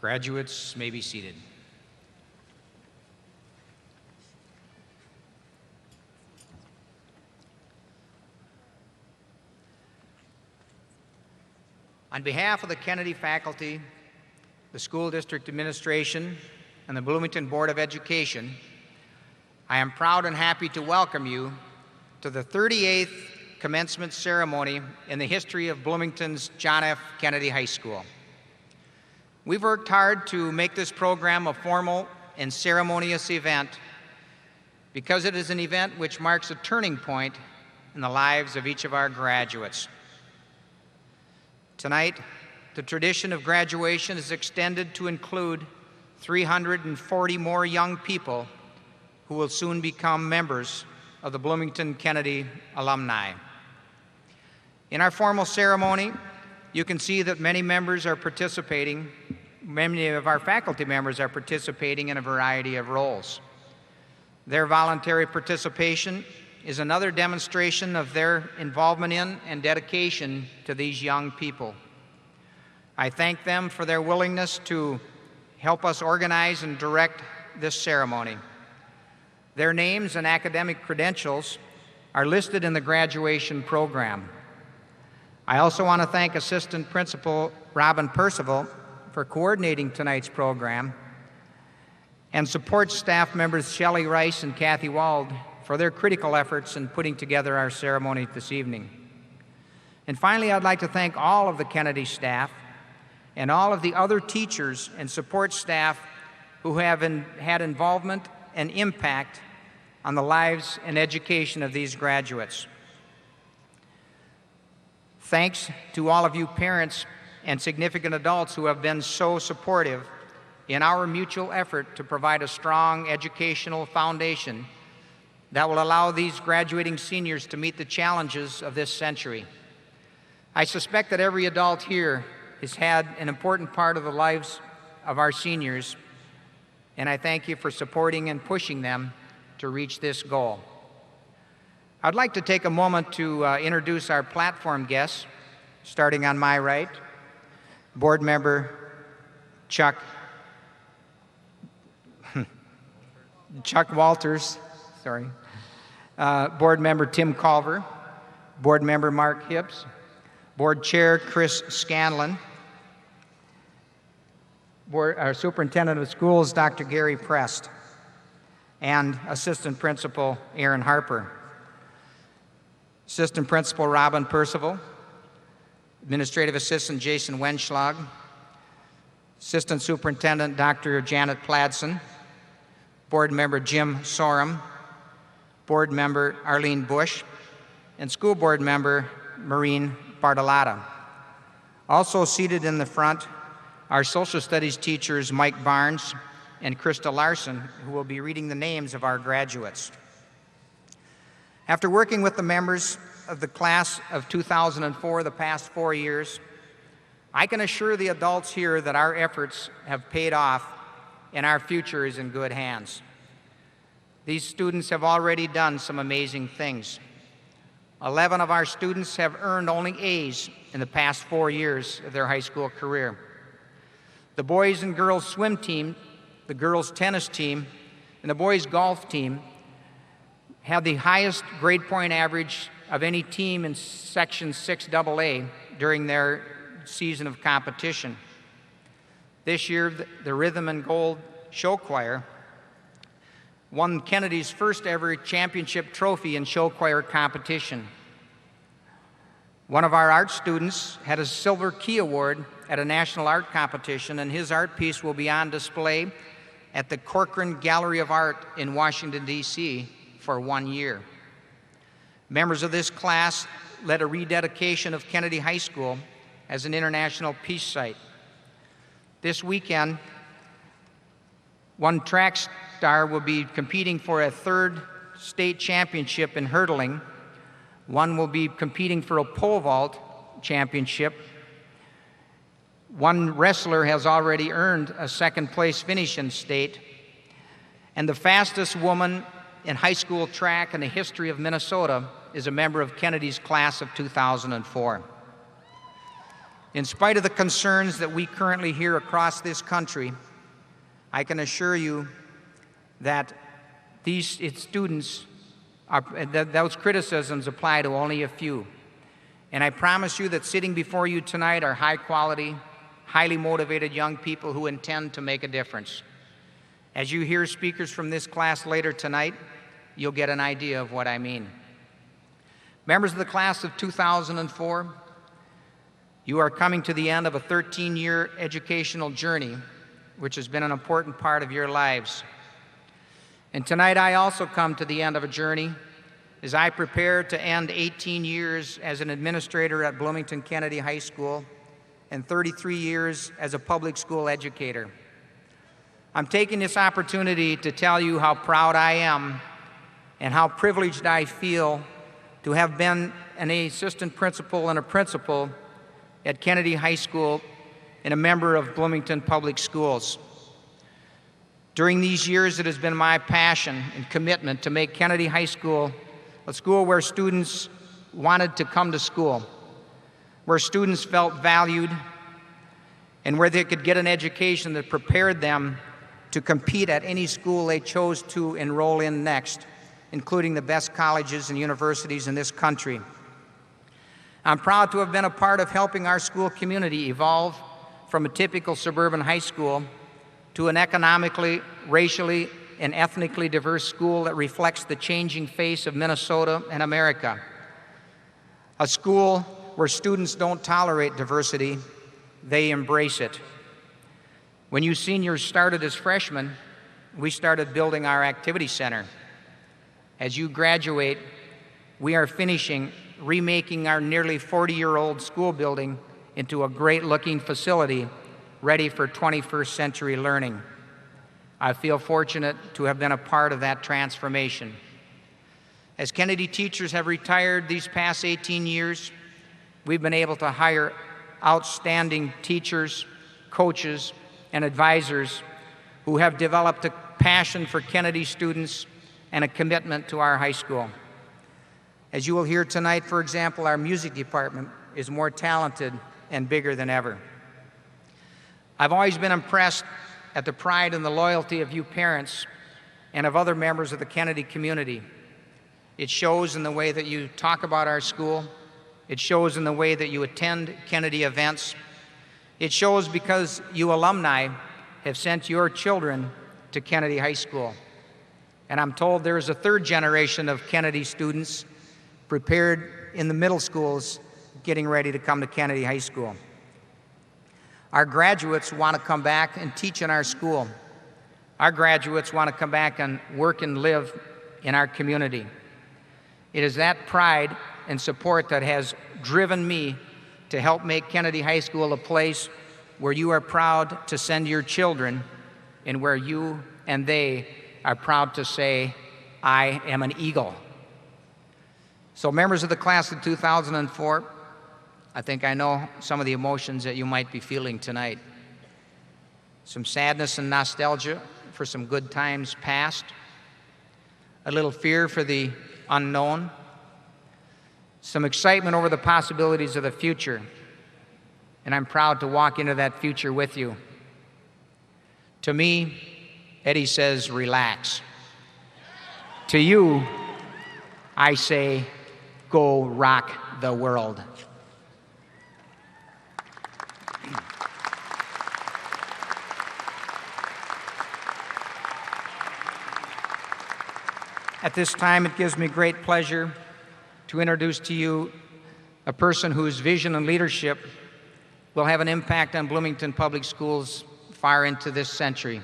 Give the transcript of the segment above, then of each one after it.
Graduates may be seated. On behalf of the Kennedy faculty, the school district administration, and the Bloomington Board of Education, I am proud and happy to welcome you to the 38th commencement ceremony in the history of Bloomington's John F. Kennedy High School. We've worked hard to make this program a formal and ceremonious event because it is an event which marks a turning point in the lives of each of our graduates. Tonight, the tradition of graduation is extended to include 340 more young people who will soon become members of the Bloomington Kennedy alumni. In our formal ceremony, you can see that many of our faculty members are participating in a variety of roles. Their voluntary participation is another demonstration of their involvement in and dedication to these young people. I thank them for their willingness to help us organize and direct this ceremony. Their names and academic credentials are listed in the graduation program. I also want to thank Assistant Principal Robin Percival for coordinating tonight's program, and support staff members Shelley Rice and Kathy Wald for their critical efforts in putting together our ceremony this evening. And finally, I'd like to thank all of the Kennedy staff and all of the other teachers and support staff who have had involvement and impact on the lives and education of these graduates. Thanks to all of you parents and significant adults who have been so supportive in our mutual effort to provide a strong educational foundation that will allow these graduating seniors to meet the challenges of this century. I suspect that every adult here has had an important part of the lives of our seniors, and I thank you for supporting and pushing them to reach this goal. I'd like to take a moment to introduce our platform guests, starting on my right. Board Member Chuck Walters, Board Member Tim Culver, Board Member Mark Hibbs, Board Chair Chris Scanlon, our Superintendent of Schools Dr. Gary Prest, and Assistant Principal Aaron Harper, Assistant Principal Robin Percival, Administrative Assistant Jason Wenschlag, Assistant Superintendent Dr. Janet Pladsen, Board Member Jim Sorum, Board Member Arlene Bush, and School Board Member Maureen Bartolotta. Also seated in the front are Social Studies teachers Mike Barnes and Krista Larson, who will be reading the names of our graduates. After working with the members of the class of 2004 the past 4 years, I can assure the adults here that our efforts have paid off and our future is in good hands. These students have already done some amazing things. 11 of our students have earned only A's in the past 4 years of their high school career. The boys and girls swim team, the girls tennis team, and the boys golf team had the highest grade point average of any team in Section 6AA during their season of competition. This year, the Rhythm and Gold Show Choir won Kennedy's first ever championship trophy in show choir competition. One of our art students had a Silver Key Award at a national art competition, and his art piece will be on display at the Corcoran Gallery of Art in Washington, D.C. for 1 year. Members of this class led a rededication of Kennedy High School as an international peace site. This weekend, one track star will be competing for a 3rd state championship in hurdling. One will be competing for a pole vault championship. One wrestler has already earned a 2nd place finish in state. And the fastest woman in high school track in the history of Minnesota is a member of Kennedy's class of 2004. In spite of the concerns that we currently hear across this country, I can assure you that those criticisms apply to only a few. And I promise you that sitting before you tonight are high quality, highly motivated young people who intend to make a difference. As you hear speakers from this class later tonight, you'll get an idea of what I mean. Members of the class of 2004, you are coming to the end of a 13-year educational journey, which has been an important part of your lives. And tonight I also come to the end of a journey as I prepare to end 18 years as an administrator at Bloomington Kennedy High School and 33 years as a public school educator. I'm taking this opportunity to tell you how proud I am and how privileged I feel to have been an assistant principal and a principal at Kennedy High School and a member of Bloomington Public Schools. During these years, it has been my passion and commitment to make Kennedy High School a school where students wanted to come to school, where students felt valued, and where they could get an education that prepared them to compete at any school they chose to enroll in next, including the best colleges and universities in this country. I'm proud to have been a part of helping our school community evolve from a typical suburban high school to an economically, racially, and ethnically diverse school that reflects the changing face of Minnesota and America. A school where students don't tolerate diversity, they embrace it. When you seniors started as freshmen, we started building our activity center. As you graduate, we are finishing remaking our nearly 40-year-old school building into a great-looking facility ready for 21st century learning. I feel fortunate to have been a part of that transformation. As Kennedy teachers have retired these past 18 years, we've been able to hire outstanding teachers, coaches, and advisors who have developed a passion for Kennedy students and a commitment to our high school. As you will hear tonight, for example, our music department is more talented and bigger than ever. I've always been impressed at the pride and the loyalty of you parents and of other members of the Kennedy community. It shows in the way that you talk about our school. It shows in the way that you attend Kennedy events. It shows because you alumni have sent your children to Kennedy High School. And I'm told there is a third generation of Kennedy students prepared in the middle schools getting ready to come to Kennedy High School. Our graduates want to come back and teach in our school. Our graduates want to come back and work and live in our community. It is that pride and support that has driven me to help make Kennedy High School a place where you are proud to send your children and where you and they are proud to say, I am an Eagle. So members of the class of 2004, I think I know some of the emotions that you might be feeling tonight. Some sadness and nostalgia for some good times past, a little fear for the unknown, some excitement over the possibilities of the future, and I'm proud to walk into that future with you. To me, Eddie says, relax. To you, I say, go rock the world. At this time, it gives me great pleasure to introduce to you a person whose vision and leadership will have an impact on Bloomington Public Schools far into this century.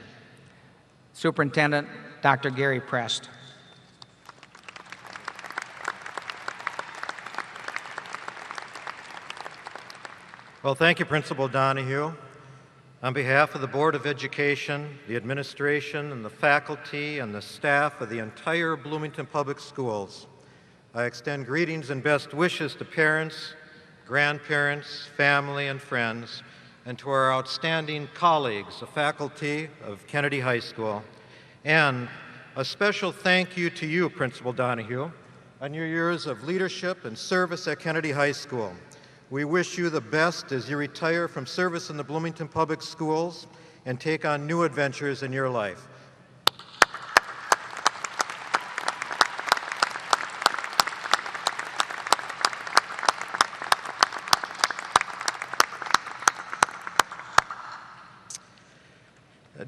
Superintendent Dr. Gary Prest. Well, thank you, Principal Donahue. On behalf of the Board of Education, the administration, and the faculty and the staff of the entire Bloomington Public Schools, I extend greetings and best wishes to parents, grandparents, family, and friends, and to our outstanding colleagues, the faculty of Kennedy High School. And a special thank you to you, Principal Donahue, on your years of leadership and service at Kennedy High School. We wish you the best as you retire from service in the Bloomington Public Schools and take on new adventures in your life.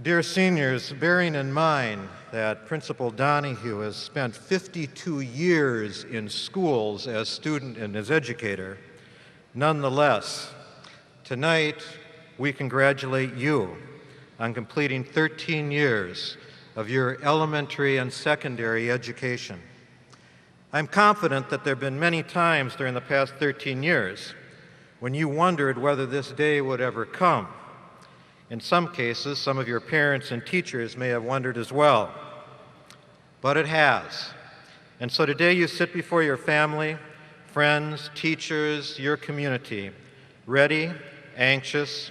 Dear seniors, bearing in mind that Principal Donahue has spent 52 years in schools as student and as educator, nonetheless, tonight we congratulate you on completing 13 years of your elementary and secondary education. I'm confident that there have been many times during the past 13 years when you wondered whether this day would ever come. In some cases, some of your parents and teachers may have wondered as well. But it has. And so today you sit before your family, friends, teachers, your community, ready, anxious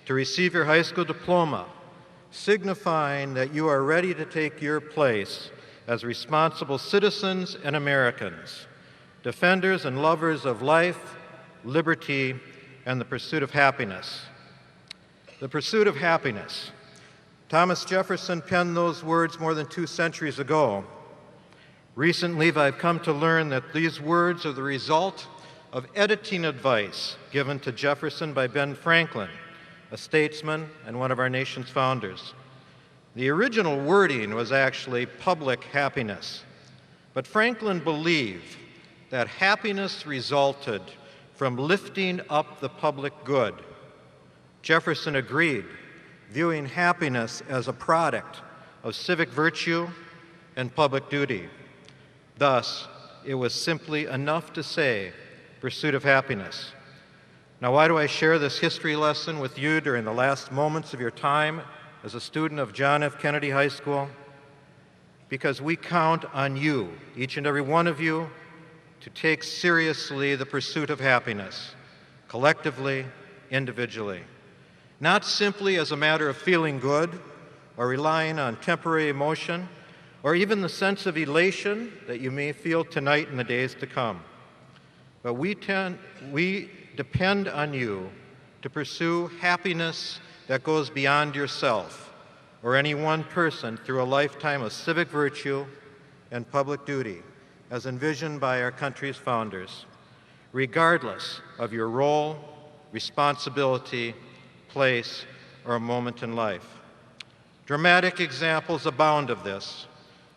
to receive your high school diploma, signifying that you are ready to take your place as responsible citizens and Americans, defenders and lovers of life, liberty, and the pursuit of happiness. The pursuit of happiness. Thomas Jefferson penned those words more than 2 centuries ago. Recently, I've come to learn that these words are the result of editing advice given to Jefferson by Ben Franklin, a statesman and one of our nation's founders. The original wording was actually public happiness, but Franklin believed that happiness resulted from lifting up the public good. Jefferson agreed, viewing happiness as a product of civic virtue and public duty. Thus, it was simply enough to say, pursuit of happiness. Now, why do I share this history lesson with you during the last moments of your time as a student of John F. Kennedy High School? Because we count on you, each and every one of you, to take seriously the pursuit of happiness, collectively, individually. Not simply as a matter of feeling good or relying on temporary emotion or even the sense of elation that you may feel tonight and the days to come. But we depend on you to pursue happiness that goes beyond yourself or any one person through a lifetime of civic virtue and public duty as envisioned by our country's founders, regardless of your role, responsibility, place, or a moment in life. Dramatic examples abound of this,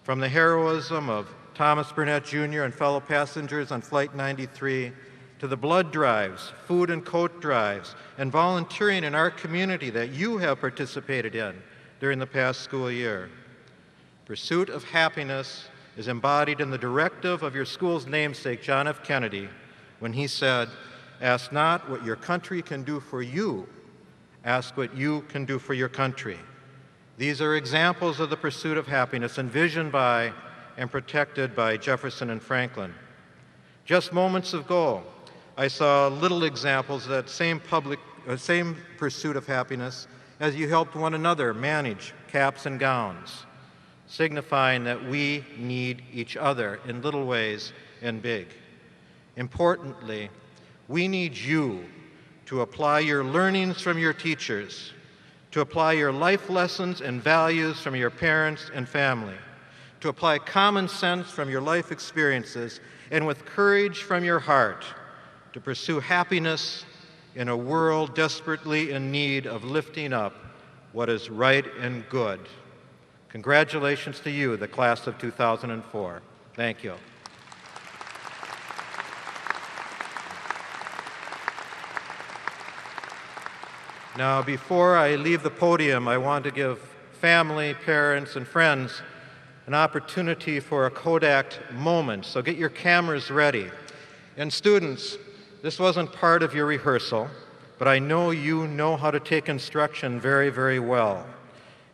from the heroism of Thomas Burnett Jr. and fellow passengers on Flight 93 to the blood drives, food and coat drives, and volunteering in our community that you have participated in during the past school year. Pursuit of happiness is embodied in the directive of your school's namesake, John F. Kennedy, when he said, "Ask not what your country can do for you, ask what you can do for your country." These are examples of the pursuit of happiness envisioned by and protected by Jefferson and Franklin. Just moments ago, I saw little examples of that same pursuit of happiness as you helped one another manage caps and gowns, signifying that we need each other in little ways and big. Importantly, we need you to apply your learnings from your teachers, to apply your life lessons and values from your parents and family, to apply common sense from your life experiences, and with courage from your heart, to pursue happiness in a world desperately in need of lifting up what is right and good. Congratulations to you, the class of 2004. Thank you. Now, before I leave the podium, I want to give family, parents, and friends an opportunity for a Kodak moment, so get your cameras ready. And students, this wasn't part of your rehearsal, but I know you know how to take instruction very, very well.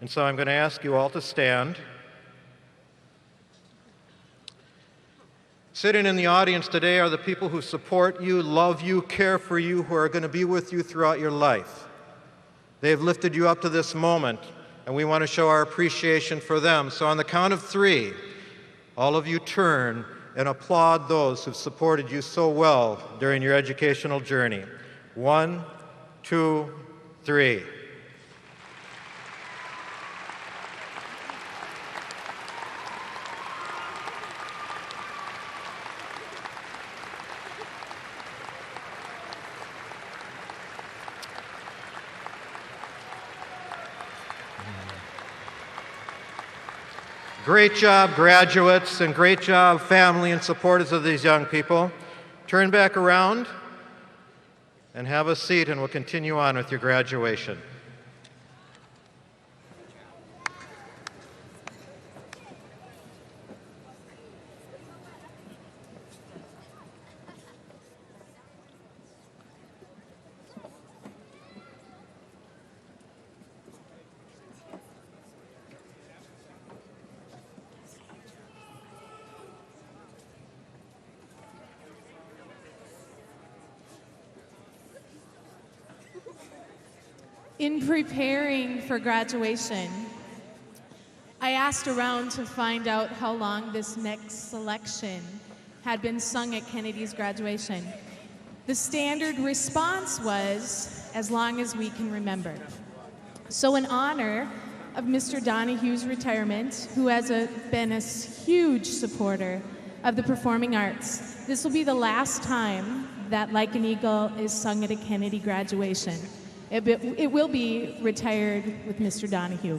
And so I'm going to ask you all to stand. Sitting in the audience today are the people who support you, love you, care for you, who are going to be with you throughout your life. They've lifted you up to this moment, and we want to show our appreciation for them. So on the count of 3, all of you turn and applaud those who've supported you so well during your educational journey. 1, 2, 3. Great job, graduates, and great job, family and supporters of these young people. Turn back around and have a seat, and we'll continue on with your graduation. In preparing for graduation, I asked around to find out how long this next selection had been sung at Kennedy's graduation. The standard response was, as long as we can remember. So in honor of Mr. Donahue's retirement, who has been a huge supporter of the performing arts, this will be the last time that Like an Eagle is sung at a Kennedy graduation. It will be retired with Mr. Donahue.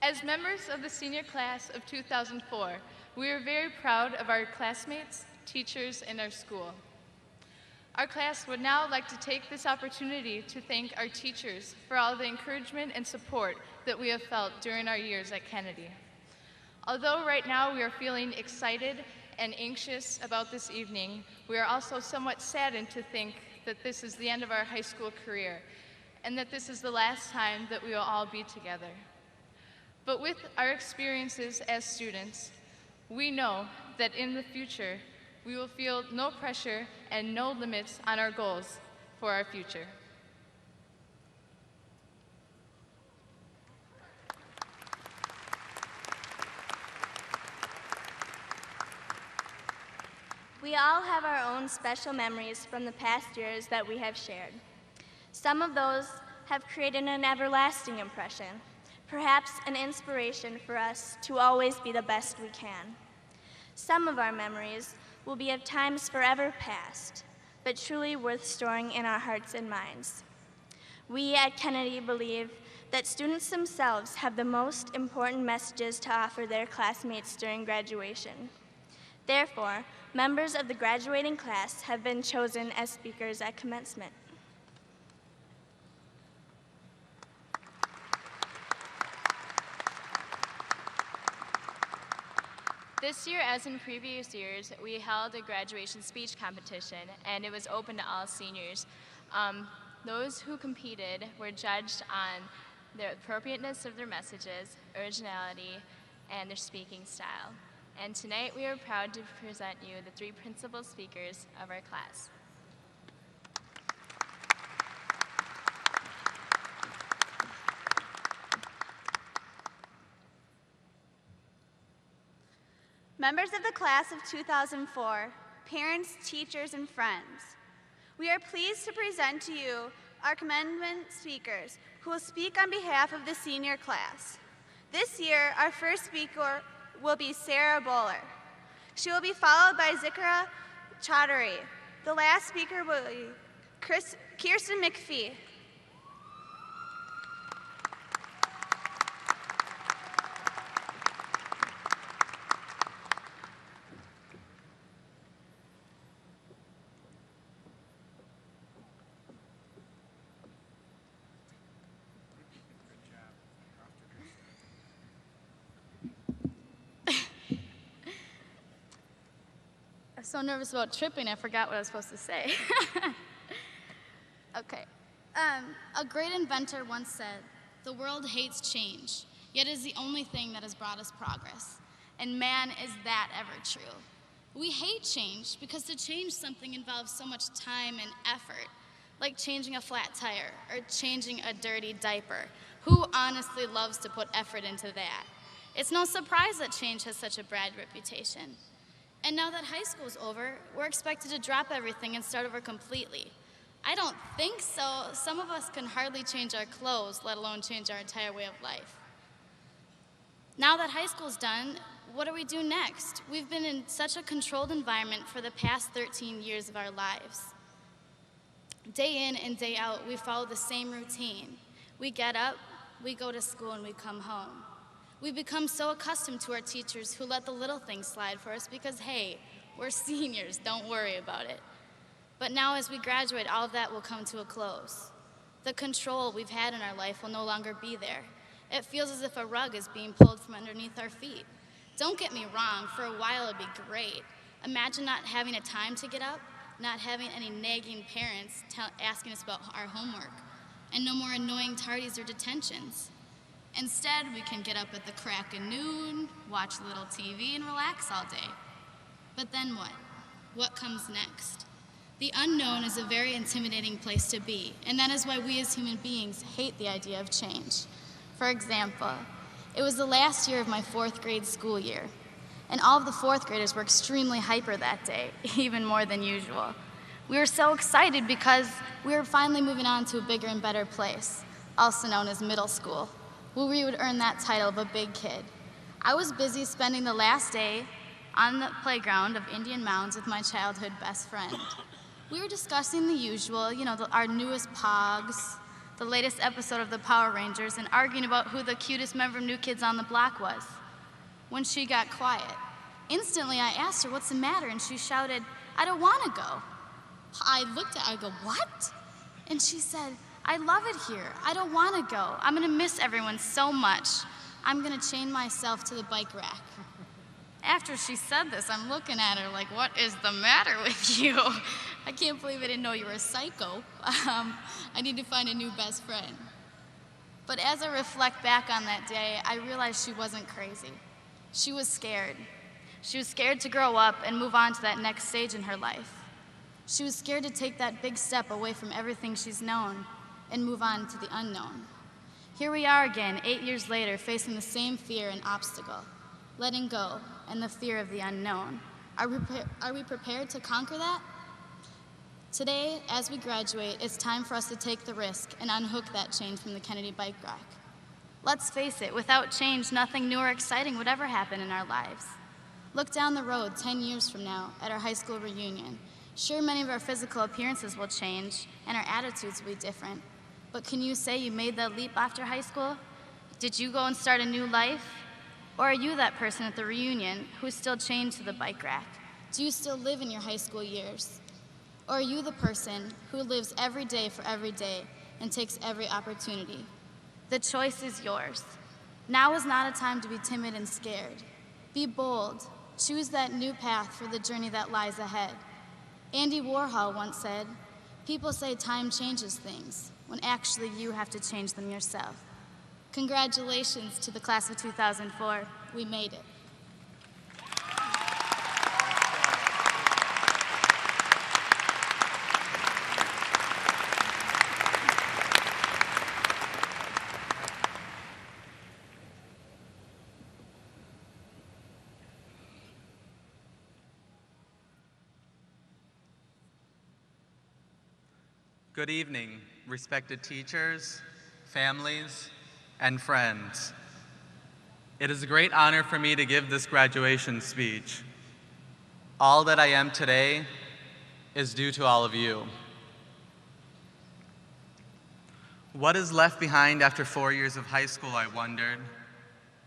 As members of the senior class of 2004, we are very proud of our classmates, teachers, and our school. Our class would now like to take this opportunity to thank our teachers for all the encouragement and support that we have felt during our years at Kennedy. Although right now we are feeling excited and anxious about this evening, we are also somewhat saddened to think that this is the end of our high school career and that this is the last time that we will all be together. But with our experiences as students, we know that in the future, we will feel no pressure and no limits on our goals for our future. We all have our own special memories from the past years that we have shared. Some of those have created an everlasting impression, perhaps an inspiration for us to always be the best we can. Some of our memories will be of times forever past, but truly worth storing in our hearts and minds. We at Kennedy believe that students themselves have the most important messages to offer their classmates during graduation. Therefore, members of the graduating class have been chosen as speakers at commencement. This year, as in previous years, we held a graduation speech competition, and it was open to all seniors. Those who competed were judged on the appropriateness of their messages, originality, and their speaking style. And tonight, we are proud to present you the three principal speakers of our class. Members of the class of 2004, parents, teachers, and friends, we are pleased to present to you our commencement speakers who will speak on behalf of the senior class. This year, our first speaker will be Sarah Bowler. She will be followed by Zikra Chaudhary. The last speaker will be Kirsten McPhee. So nervous about tripping, I forgot what I was supposed to say. Okay. A great inventor once said, "The world hates change, yet is the only thing that has brought us progress." And man, is that ever true. We hate change because to change something involves so much time and effort, like changing a flat tire or changing a dirty diaper. Who honestly loves to put effort into that? It's no surprise that change has such a bad reputation. And now that high school's over, we're expected to drop everything and start over completely. I don't think so. Some of us can hardly change our clothes, let alone change our entire way of life. Now that high school's done, what do we do next? We've been in such a controlled environment for the past 13 years of our lives. Day in and day out, we follow the same routine. We get up, we go to school, and we come home. We've become so accustomed to our teachers who let the little things slide for us because, hey, we're seniors, don't worry about it. But now as we graduate, all of that will come to a close. The control we've had in our life will no longer be there. It feels as if a rug is being pulled from underneath our feet. Don't get me wrong, for a while it'd be great. Imagine not having a time to get up, not having any nagging parents asking us about our homework, and no more annoying tardies or detentions. Instead, we can get up at the crack of noon, watch a little TV, and relax all day. But then what? What comes next? The unknown is a very intimidating place to be, and that is why we as human beings hate the idea of change. For example, it was the last year of my 4th grade school year, and all of the 4th graders were extremely hyper that day, even more than usual. We were so excited because we were finally moving on to a bigger and better place, also known as middle school, where we would earn that title of a big kid. I was busy spending the last day on the playground of Indian Mounds with my childhood best friend. We were discussing the usual, our newest pogs, the latest episode of the Power Rangers, and arguing about who the cutest member of New Kids on the Block was. When she got quiet, instantly I asked her, "What's the matter?" And she shouted, "I don't want to go." I looked at her, I go, "What?" And she said, "I love it here. I don't want to go. I'm going to miss everyone so much. I'm going to chain myself to the bike rack." After she said this, I'm looking at her like, "What is the matter with you? I can't believe I didn't know you were a psycho. I need to find a new best friend." But as I reflect back on that day, I realized she wasn't crazy. She was scared. She was scared to grow up and move on to that next stage in her life. She was scared to take that big step away from everything she's known and move on to the unknown. Here we are again, 8 years later, facing the same fear and obstacle, letting go and the fear of the unknown. Are we prepared to conquer that? Today, as we graduate, it's time for us to take the risk and unhook that chain from the Kennedy bike rack. Let's face it, without change, nothing new or exciting would ever happen in our lives. Look down the road 10 years from now at our high school reunion. Sure, many of our physical appearances will change and our attitudes will be different. But can you say you made that leap after high school? Did you go and start a new life? Or are you that person at the reunion who's still chained to the bike rack? Do you still live in your high school years? Or are you the person who lives every day for every day and takes every opportunity? The choice is yours. Now is not a time to be timid and scared. Be bold. Choose that new path for the journey that lies ahead. Andy Warhol once said, "People say time changes things, when actually you have to change them yourself." Congratulations to the class of 2004. We made it. Good evening, respected teachers, families, and friends. It is a great honor for me to give this graduation speech. All that I am today is due to all of you. What is left behind after 4 years of high school, I wondered,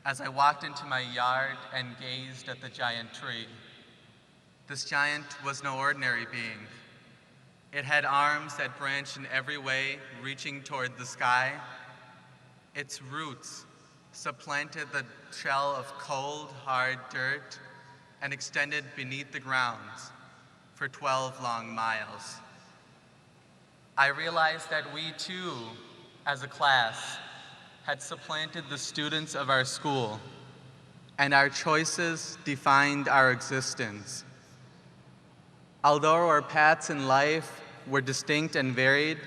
as I walked into my yard and gazed at the giant tree. This giant was no ordinary being. It had arms that branched in every way, reaching toward the sky. Its roots supplanted the shell of cold, hard dirt and extended beneath the ground for 12 long miles. I realized that we too, as a class, had supplanted the students of our school, and our choices defined our existence. Although our paths in life were distinct and varied,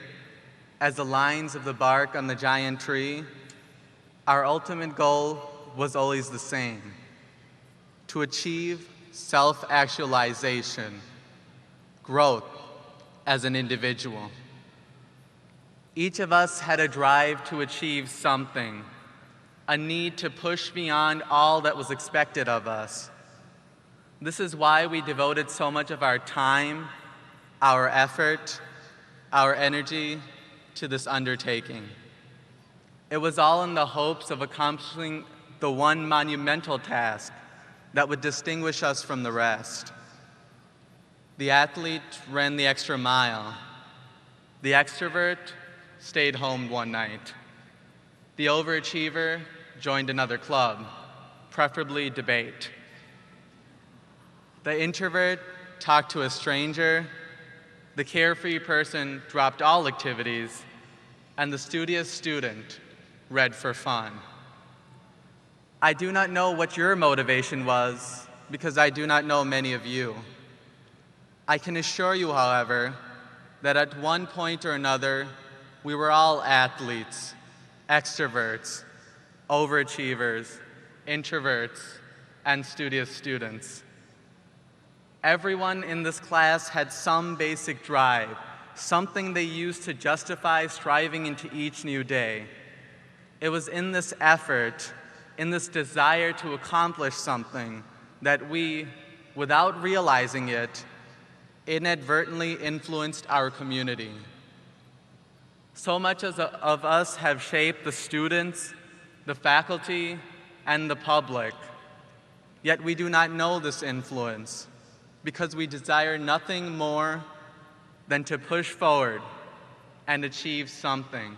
as the lines of the bark on the giant tree, our ultimate goal was always the same: to achieve self-actualization, growth as an individual. Each of us had a drive to achieve something, a need to push beyond all that was expected of us. This is why we devoted so much of our time, our effort, our energy to this undertaking. It was all in the hopes of accomplishing the one monumental task that would distinguish us from the rest. The athlete ran the extra mile. The extrovert stayed home one night. The overachiever joined another club, preferably debate. The introvert talked to a stranger, the carefree person dropped all activities, and the studious student read for fun. I do not know what your motivation was, because I do not know many of you. I can assure you, however, that at one point or another, we were all athletes, extroverts, overachievers, introverts, and studious students. Everyone in this class had some basic drive, something they used to justify striving into each new day. It was in this effort, in this desire to accomplish something, that we, without realizing it, inadvertently influenced our community. So much of us have shaped the students, the faculty, and the public, yet we do not know this influence because we desire nothing more than to push forward and achieve something,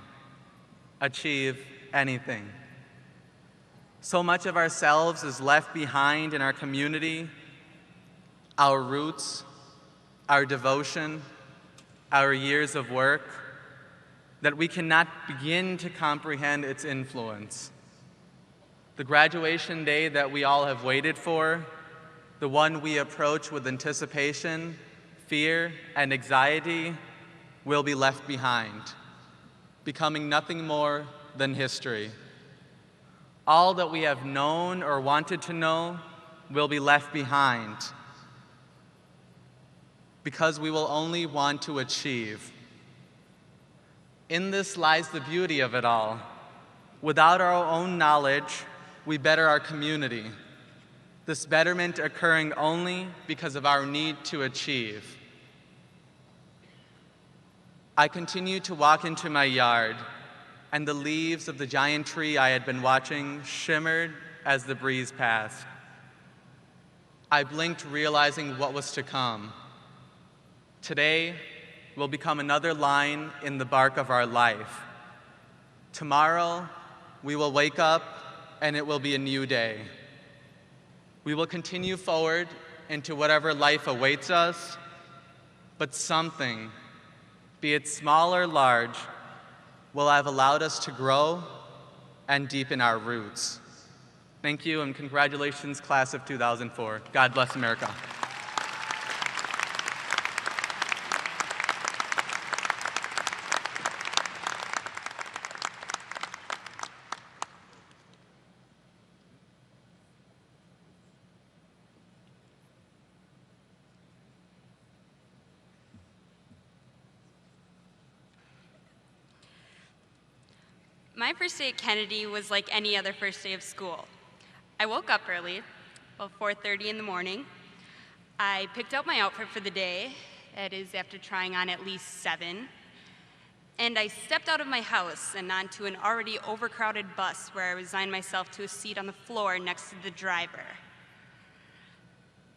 achieve anything. So much of ourselves is left behind in our community, our roots, our devotion, our years of work, that we cannot begin to comprehend its influence. The graduation day that we all have waited for, the one we approach with anticipation, fear, and anxiety, will be left behind, becoming nothing more than history. All that we have known or wanted to know will be left behind because we will only want to achieve. In this lies the beauty of it all. Without our own knowledge, we better our community. This betterment occurring only because of our need to achieve. I continued to walk into my yard, and the leaves of the giant tree I had been watching shimmered as the breeze passed. I blinked, realizing what was to come. Today will become another line in the bark of our life. Tomorrow, we will wake up and it will be a new day. We will continue forward into whatever life awaits us, but something, be it small or large, will have allowed us to grow and deepen our roots. Thank you, and congratulations, class of 2004. God bless America. My first day at Kennedy was like any other first day of school. I woke up early, about 4:30 in the morning. I picked out my outfit for the day, that is after trying on at least 7, and I stepped out of my house and onto an already overcrowded bus where I resigned myself to a seat on the floor next to the driver.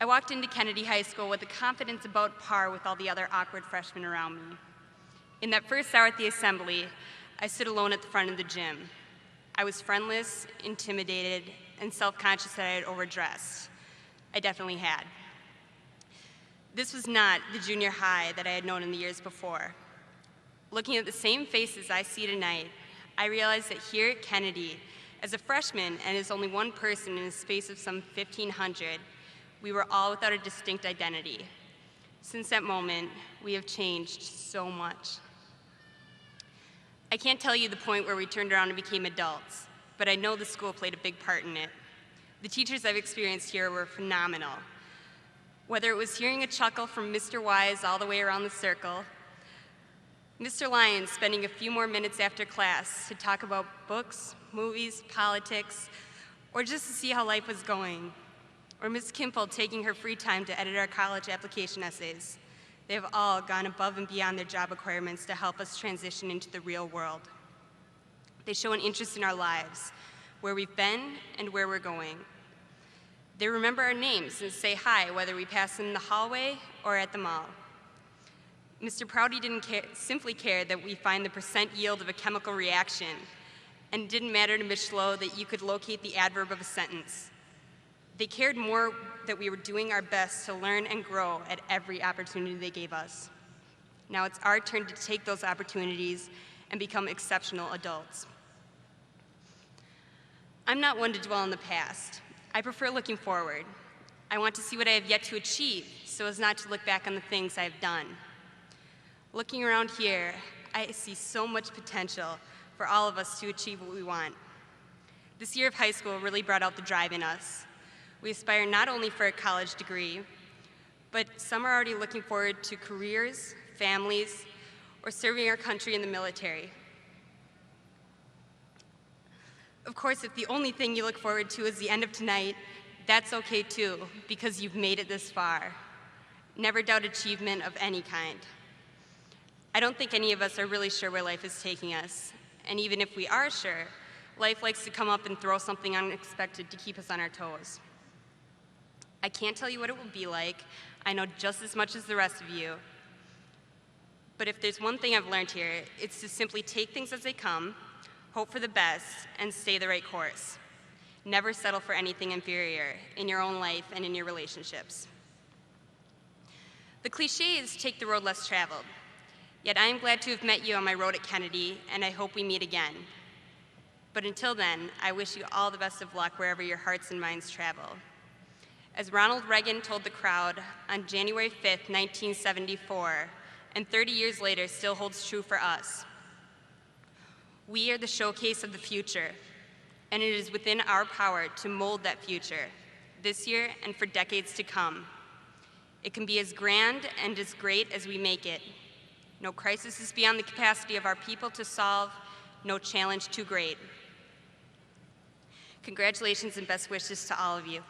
I walked into Kennedy High School with a confidence about par with all the other awkward freshmen around me. In that first hour at the assembly, I stood alone at the front of the gym. I was friendless, intimidated, and self-conscious that I had overdressed. I definitely had. This was not the junior high that I had known in the years before. Looking at the same faces I see tonight, I realized that here at Kennedy, as a freshman and as only one person in a space of some 1,500, we were all without a distinct identity. Since that moment, we have changed so much. I can't tell you the point where we turned around and became adults, but I know the school played a big part in it. The teachers I've experienced here were phenomenal. Whether it was hearing a chuckle from Mr. Wise all the way around the circle, Mr. Lyons spending a few more minutes after class to talk about books, movies, politics, or just to see how life was going, or Ms. Kimple taking her free time to edit our college application essays. They have all gone above and beyond their job requirements to help us transition into the real world. They show an interest in our lives, where we've been and where we're going. They remember our names and say hi, whether we pass them in the hallway or at the mall. Mr. Prouty didn't simply care that we find the percent yield of a chemical reaction, and it didn't matter to Ms. Schlow that you could locate the adverb of a sentence. They cared more that we were doing our best to learn and grow at every opportunity they gave us. Now it's our turn to take those opportunities and become exceptional adults. I'm not one to dwell on the past. I prefer looking forward. I want to see what I have yet to achieve so as not to look back on the things I have done. Looking around here, I see so much potential for all of us to achieve what we want. This year of high school really brought out the drive in us. We aspire not only for a college degree, but some are already looking forward to careers, families, or serving our country in the military. Of course, if the only thing you look forward to is the end of tonight, that's okay too, because you've made it this far. Never doubt achievement of any kind. I don't think any of us are really sure where life is taking us. And even if we are sure, life likes to come up and throw something unexpected to keep us on our toes. I can't tell you what it will be like. I know just as much as the rest of you. But if there's one thing I've learned here, it's to simply take things as they come, hope for the best, and stay the right course. Never settle for anything inferior in your own life and in your relationships. The cliche is take the road less traveled. Yet I am glad to have met you on my road at Kennedy, and I hope we meet again. But until then, I wish you all the best of luck wherever your hearts and minds travel. As Ronald Reagan told the crowd on January 5th, 1974, and 30 years later still holds true for us, we are the showcase of the future, and it is within our power to mold that future this year and for decades to come. It can be as grand and as great as we make it. No crisis is beyond the capacity of our people to solve, no challenge too great. Congratulations and best wishes to all of you.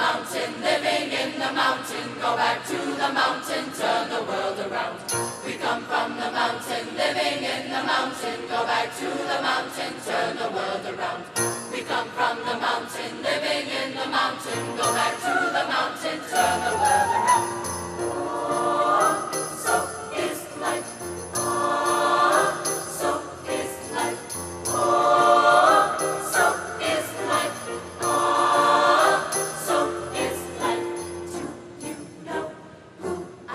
mountain, living in the mountain. Go back to the mountain, turn the world around. We come from the mountain, living in the mountain. Go back to the mountain, turn the world around. We come from the mountain, living in the mountain. Go back to the mountain, turn the world around. Oh, so is life. Oh, so is life. Oh, so is life. Oh, so is life. Do you know who I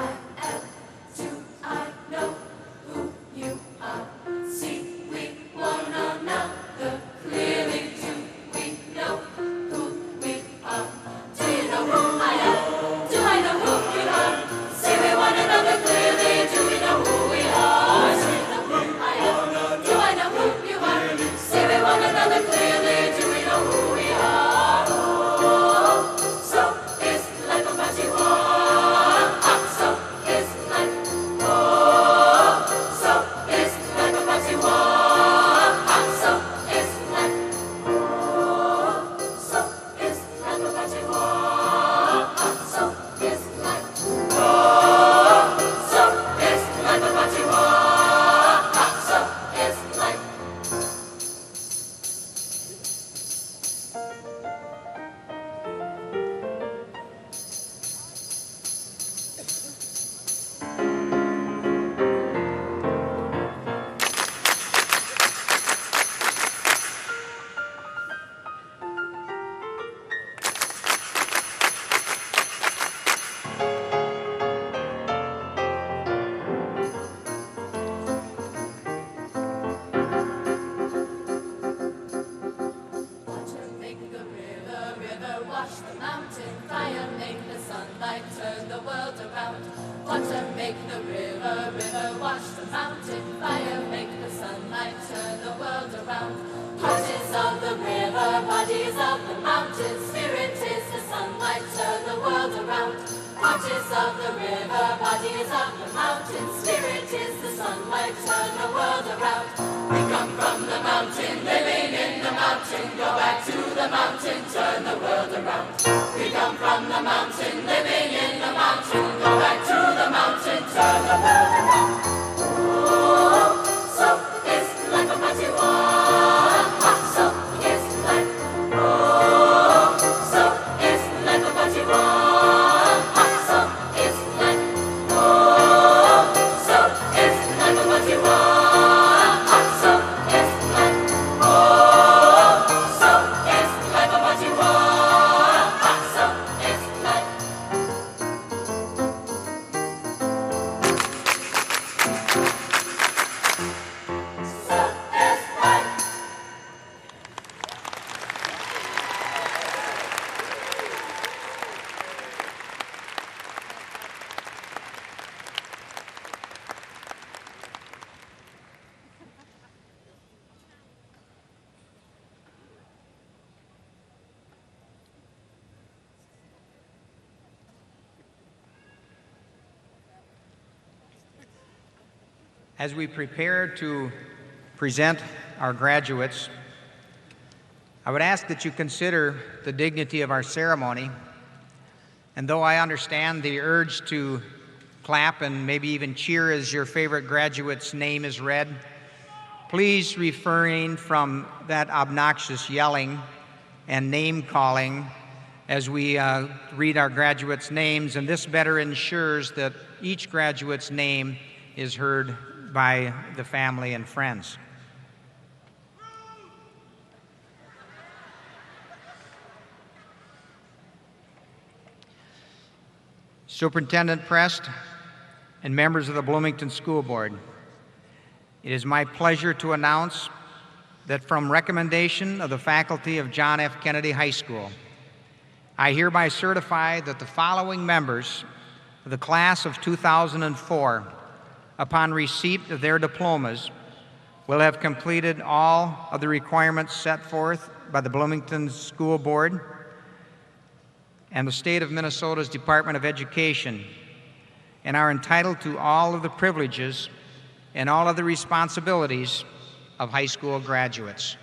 am? Do I know who you are? See, we one another clearly. Do we know who we are? Do you know who I am? Do I know who you are? See, we one another clearly. Do we know who we are? Do you know who I am? Do I know who you are? See, we one another clearly. Do we know who we are? Oh, so is life a party war. So is life. Oh, so is life a party war. So is life. Oh, so is life a party war. So is life. Oh, so is life a party war. So is life. Water make the river, river wash the mountain. Fire make the sunlight turn the world around. Water make the river, river wash the mountain. Fire make the sunlight turn the world around. Parties of the river, bodies of the mountain. Spirit is the sunlight turn the world around. Parties of the river, bodies of the mountain. Spirit is the sunlight turn the world around. We come from the mountain, living in the mountain. Go back to the mountain, turn the world around. We come from the mountain, living in the mountain. Go back to the mountain, turn the world around. Oh, so is life a party war. So is life. Oh, so is life a party war. So is life. Oh, so is life a party war. So is life. Oh, so is life a party war. So is life. So is life. As we prepare to present our graduates, I would ask that you consider the dignity of our ceremony. And though I understand the urge to clap and maybe even cheer as your favorite graduate's name is read, please refrain from that obnoxious yelling and name calling as we read our graduates' names, and this better ensures that each graduate's name is heard by the family and friends. Superintendent Prest and members of the Bloomington School Board, it is my pleasure to announce that from recommendation of the faculty of John F. Kennedy High School, I hereby certify that the following members of the class of 2004, upon receipt of their diplomas, will have completed all of the requirements set forth by the Bloomington School Board and the state of Minnesota's Department of Education, and are entitled to all of the privileges and all of the responsibilities of high school graduates.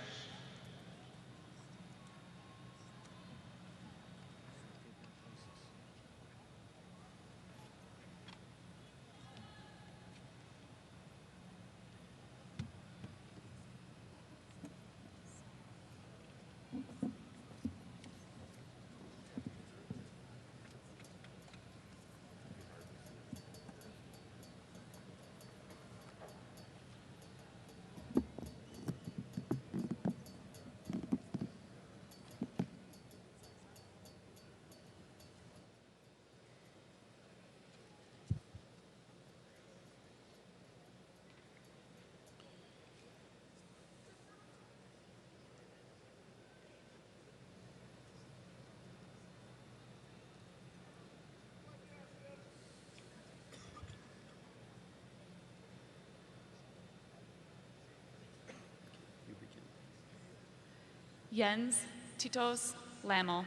Jens Titos Lammel.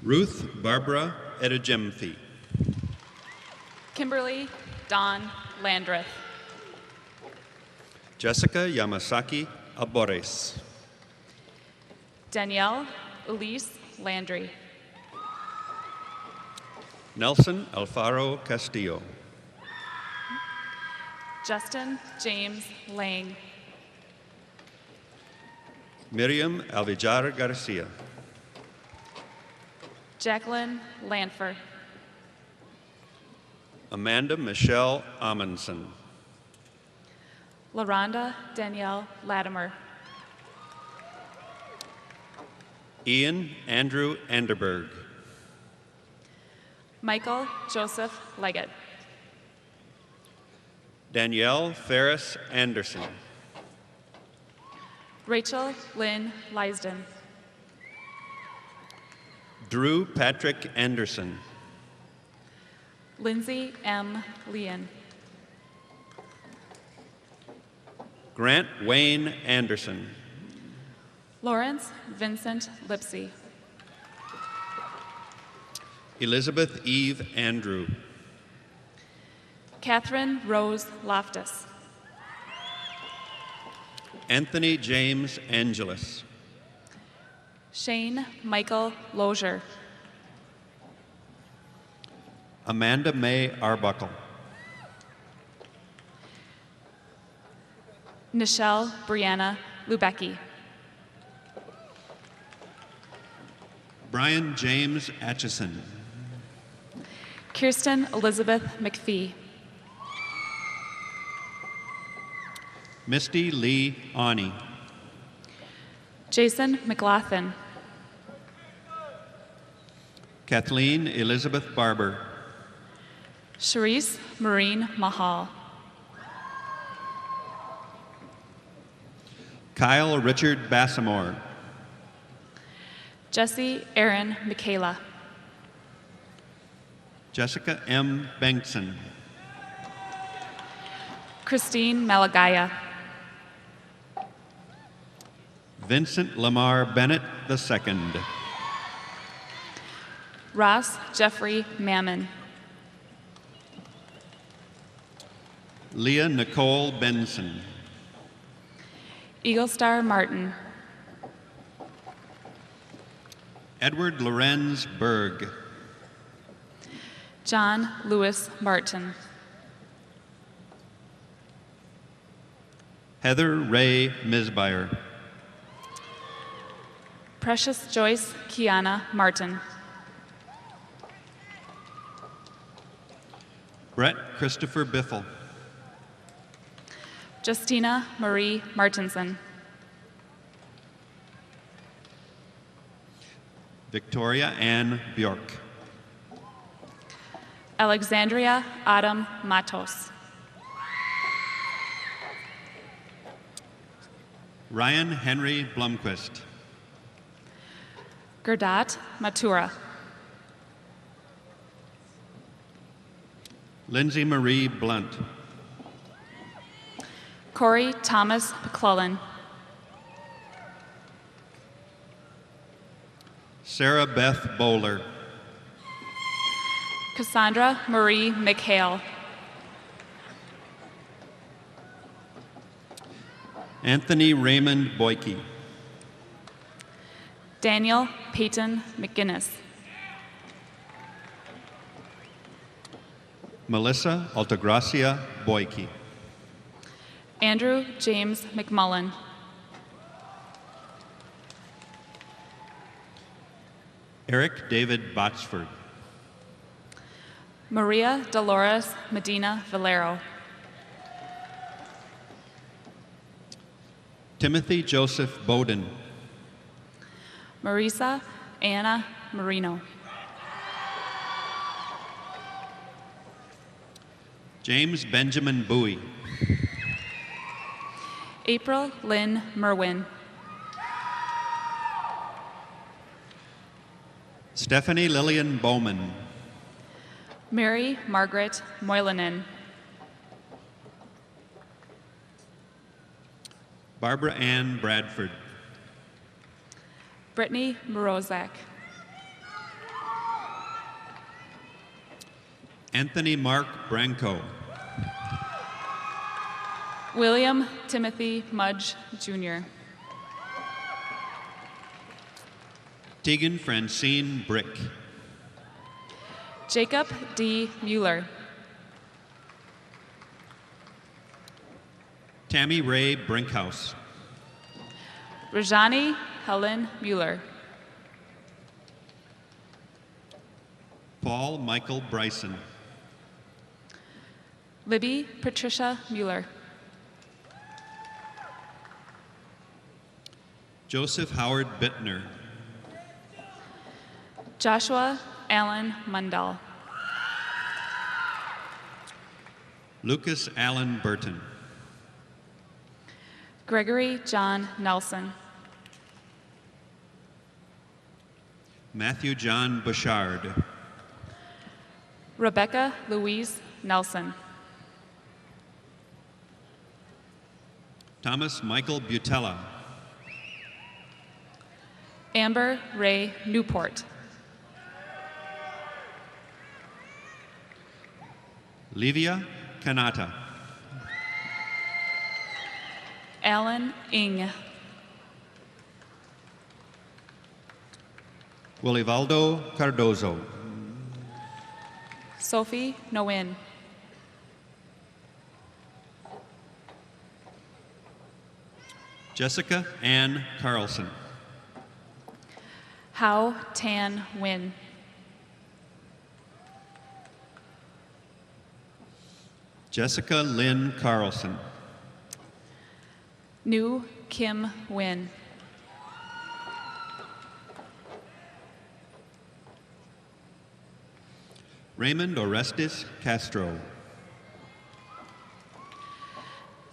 Ruth Barbara Edejemfi. Kimberly Dawn Landreth. Jessica Yamasaki Albores. Danielle Elise Landry. Nelson Alfaro Castillo. Justin James Lang. Miriam Alvijar Garcia. Jacqueline Lanfer. Amanda Michelle Amundsen. LaRonda Danielle Latimer. Ian Andrew Anderberg. Michael Joseph Leggett. Danielle Ferris Anderson. Rachel Lynn Leisden. Drew Patrick Anderson. Lindsay M. Leon. Grant Wayne Anderson. Lawrence Vincent Lipsy. Elizabeth Eve Andrew. Catherine Rose Loftus. Anthony James Angelus. Shane Michael Lozier. Amanda May Arbuckle. Nichelle Brianna Lubecki. Brian James Atchison. Kirsten Elizabeth McPhee. Misty Lee Ani. Jason McLaughlin. Kathleen Elizabeth Barber. Charisse Marine Mahal. Kyle Richard Bassamore. Jesse Aaron Michaela. Jessica M. Bengtson. Christine Malagaya. Vincent Lamar Bennett II. Ross Jeffrey Mammon. Leah Nicole Benson. Eagle Star Martin. Edward Lorenz Berg. John Lewis Martin. Heather Ray Misbire. Precious Joyce Kiana Martin. Brett Christopher Biffle. Justina Marie Martinson. Victoria Ann Bjork. Alexandria Adam Matos. Ryan Henry Blumquist. Gerdat Matura. Lindsay Marie Blunt. Corey Thomas McClellan. Sarah Beth Bowler. Cassandra Marie McHale. Anthony Raymond Boyke. Daniel Peyton McGinnis. Melissa Altagracia Boyke. Andrew James McMullen. Eric David Botsford. Maria Dolores Medina Valero. Timothy Joseph Bowden. Marisa Anna Marino. James Benjamin Bowie. April Lynn Merwin. Stephanie Lillian Bowman. Mary Margaret Moylanen. Barbara Ann Bradford. Brittany Morozak. Anthony Mark Branco. William Timothy Mudge, Jr. Tegan Francine Brick. Jacob D. Mueller. Tammy Ray Brinkhouse. Rajani Helen Mueller. Paul Michael Bryson. Libby Patricia Mueller. Joseph Howard Bittner. Joshua Allen Mundell. Lucas Allen Burton. Gregory John Nelson. Matthew John Bouchard. Rebecca Louise Nelson. Thomas Michael Butella. Amber Ray Newport. Livia Kanata. Alan Ing. Wilivaldo Cardozo. Sophie Nguyen. Jessica Ann Carlson. Hao Tan Nguyen. Jessica Lynn Carlson. Nu Kim Nguyen. Raymond Orestes Castro.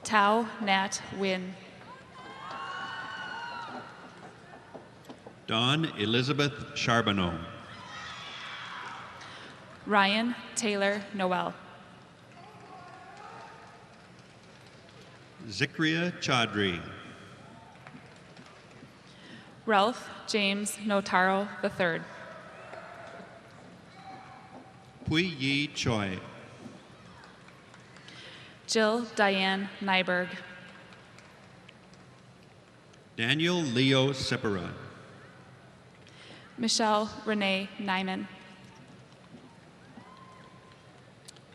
Tao Nat Nguyen. Dawn Elizabeth Charbonneau. Ryan Taylor Noel. Zikria Chaudhry. Ralph James Notaro III. Pui Yi Choi. Jill Diane Nyberg. Daniel Leo Sepera. Michelle Renee Nyman.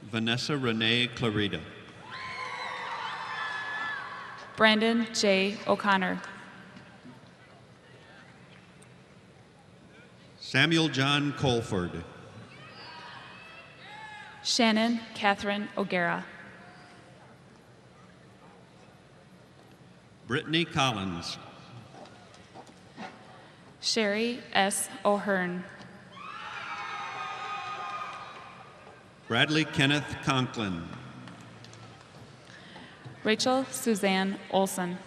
Vanessa Renee Clarita. Brandon J. O'Connor. Samuel John Colford. Shannon Catherine O'Gara. Brittany Collins. Sherry S. O'Hearn. Bradley Kenneth Conklin. Rachel Suzanne Olson.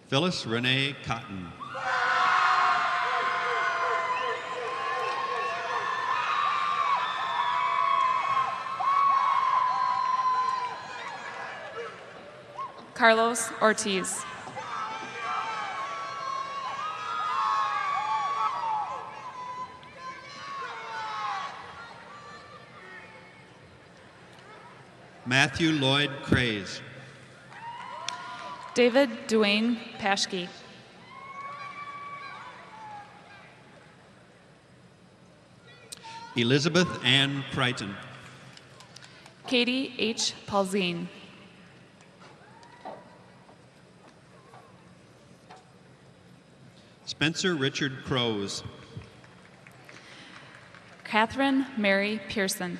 Phyllis Renee Cotton. Carlos Ortiz. Matthew Lloyd Craze. David Duane Paschke. Elizabeth Ann Crichton. Katie H. Paulzine. Spencer Richard Crows. Catherine Mary Pearson.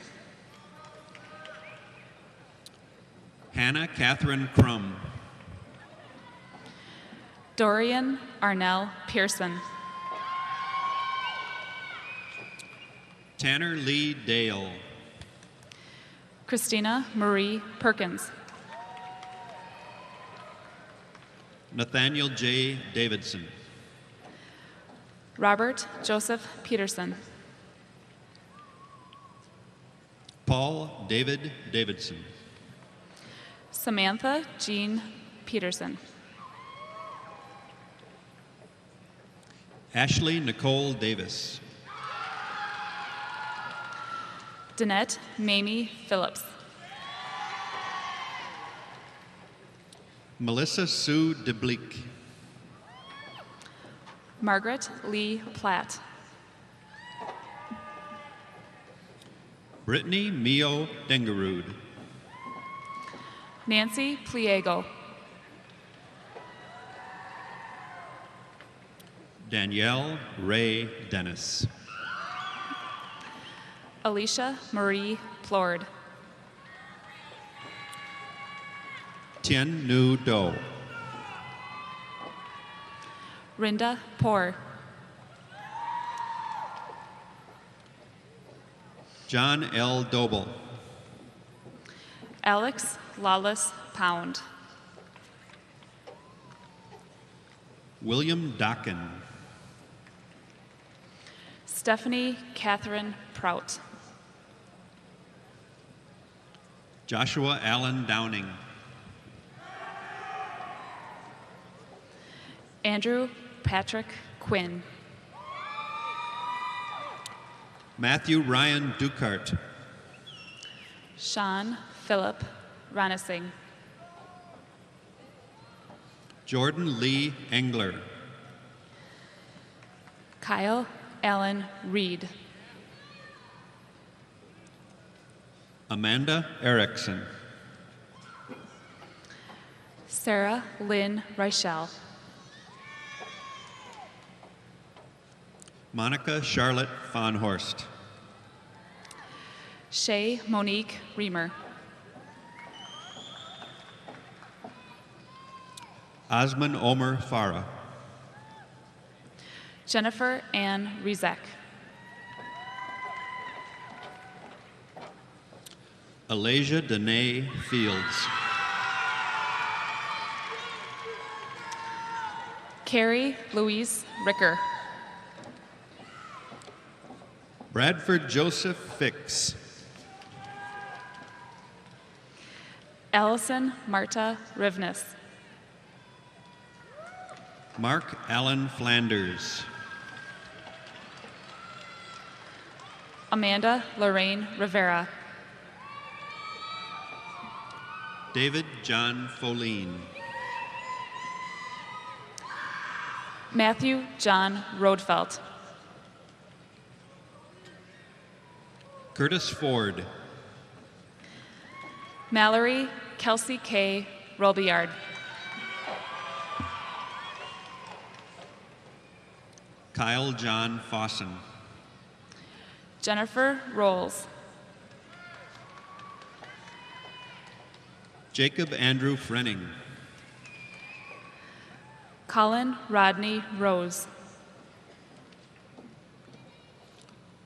Hannah Catherine Crum. Dorian Arnell Pearson. Tanner Lee Dale. Christina Marie Perkins. Nathaniel J. Davidson. Robert Joseph Peterson. Paul David Davidson. Samantha Jean Peterson. Ashley Nicole Davis. Danette Mamie Phillips. Melissa Sue DeBleek. Margaret Lee Platt. Brittany Mio Dengerud. Nancy Pliego. Danielle Ray Dennis. Alicia Marie Plord. Tien Nu Do. Rinda Poor. John L. Doble. Alex Lawless Pound. William Dockin. Stephanie Catherine Prout. Joshua Allen Downing. Andrew Patrick Quinn. Matthew Ryan Dukart. Sean Philip Ranasing. Jordan Lee Engler. Kyle Allen Reed. Amanda Erickson. Sarah Lynn Reichel. Monica Charlotte Fonhorst. Shay Monique Reamer. Osman Omer Farah. Jennifer Ann Rizek. Alasia Danae Fields. Carrie Louise Ricker. Bradford Joseph Fix. Allison Marta Rivness. Mark Allen Flanders. Amanda Lorraine Rivera. David John Foline. Matthew John Rodfelt. Curtis Ford. Mallory Kelsey K. Robillard. Kyle John Fossen. Jennifer Rolls. Jacob Andrew Frenning. Colin Rodney Rose.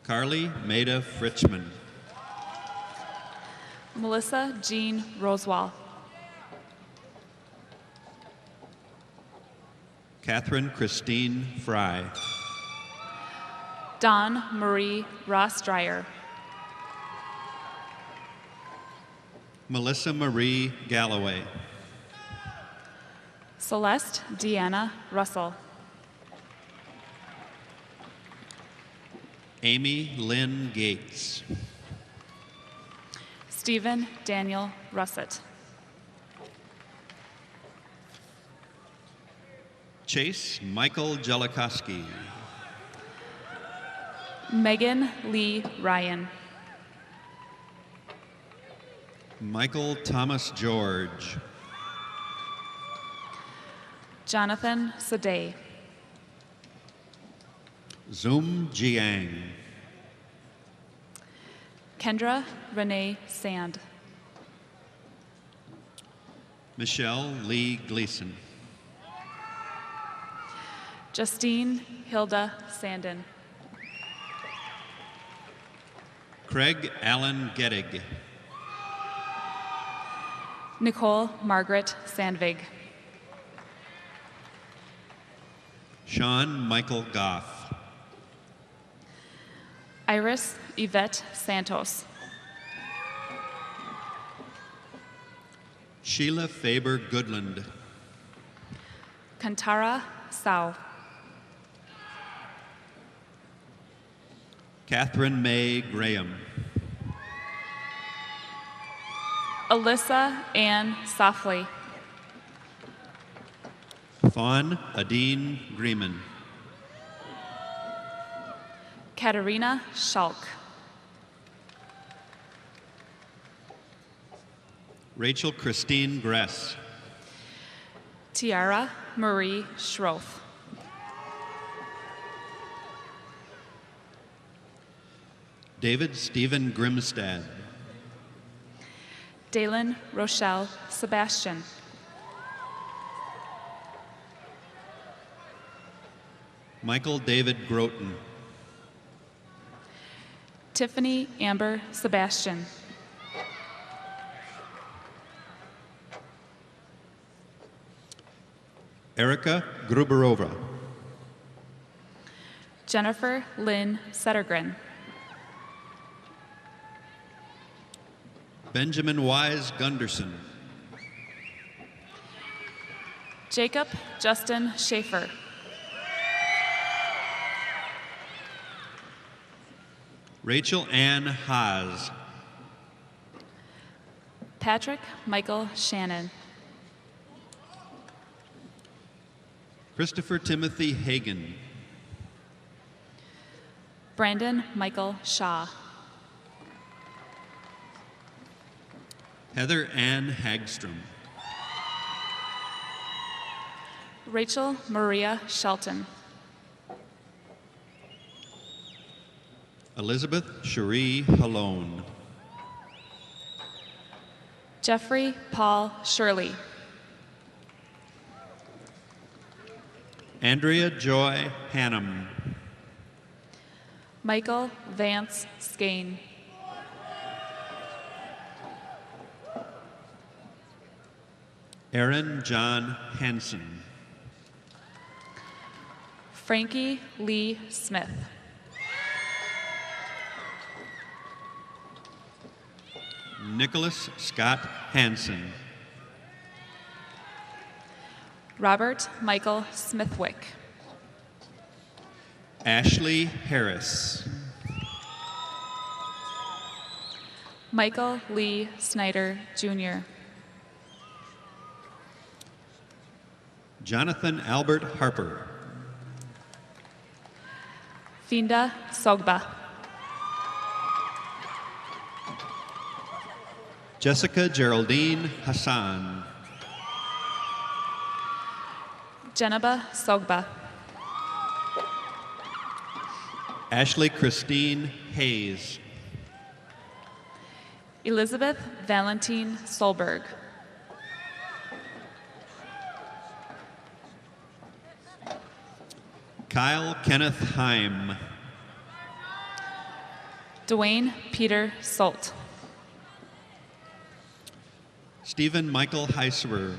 Carly Maida Fritchman. Melissa Jean Rosewall. Catherine Christine Fry. Dawn Marie Ross Dreyer. Melissa Marie Galloway. Celeste Deanna Russell. Amy Lynn Gates. Stephen Daniel Russett. Chase Michael Jelikoski. Megan Lee Ryan. Michael Thomas George. Jonathan Sadeh. Zoom Jiang. Kendra Renee Sand. Michelle Lee Gleason. Justine Hilda Sandin. Craig Allen Gettig. Nicole Margaret Sandvig. Sean Michael Goff. Iris Yvette Santos. Sheila Faber Goodland. Kantara Sao. Catherine May Graham. Alyssa Ann Sofley. Fawn Adine Grieman. Katerina Schalk. Rachel Christine Gress. Tiara Marie Schroff. David Stephen Grimstad. Dalen Rochelle Sebastian. Michael David Groton. Tiffany Amber Sebastian. Erica Gruberova. Jennifer Lynn Settergren. Benjamin Wise Gunderson. Jacob Justin Schaefer. Rachel Ann Haas. Patrick Michael Shannon. Christopher Timothy Hagan. Brandon Michael Shaw. Heather Ann Hagstrom. Rachel Maria Shelton. Elizabeth Cherie Halone. Jeffrey Paul Shirley. Andrea Joy Hannum. Michael Vance Skane. Aaron John Hansen. Frankie Lee Smith. Nicholas Scott Hansen. Robert Michael Smithwick. Ashley Harris. Michael Lee Snyder, Jr. Jonathan Albert Harper. Finda Sogba. Jessica Geraldine Hassan. Jenaba Sogba. Ashley Christine Hayes. Elizabeth Valentine Solberg. Kyle Kenneth Heim. Dwayne Peter Solt. Stephen Michael Heiserer.